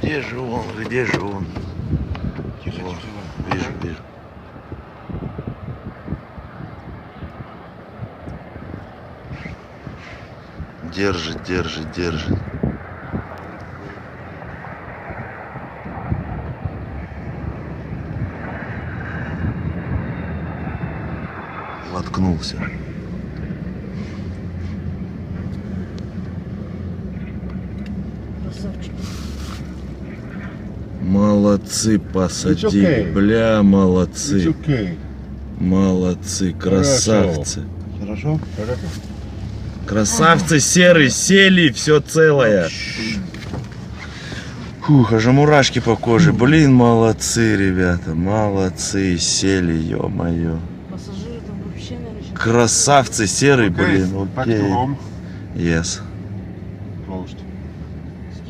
Где же он? Где же он? Тихо, Вот, тихо. вижу, вижу. Держит, держит, держит. Воткнулся. Красавчик. Молодцы, посадили. okay. Бля, молодцы. It's okay. Молодцы, красавцы. Хорошо? Хорошо. Красавцы серый, сели, все целое. Фух, аж мурашки по коже. Блин, молодцы, ребята, молодцы, сели, ё-моё. Пассажиры там вообще, наверное, Красавцы серый, блин, Back to окей. home. Yes. Closed.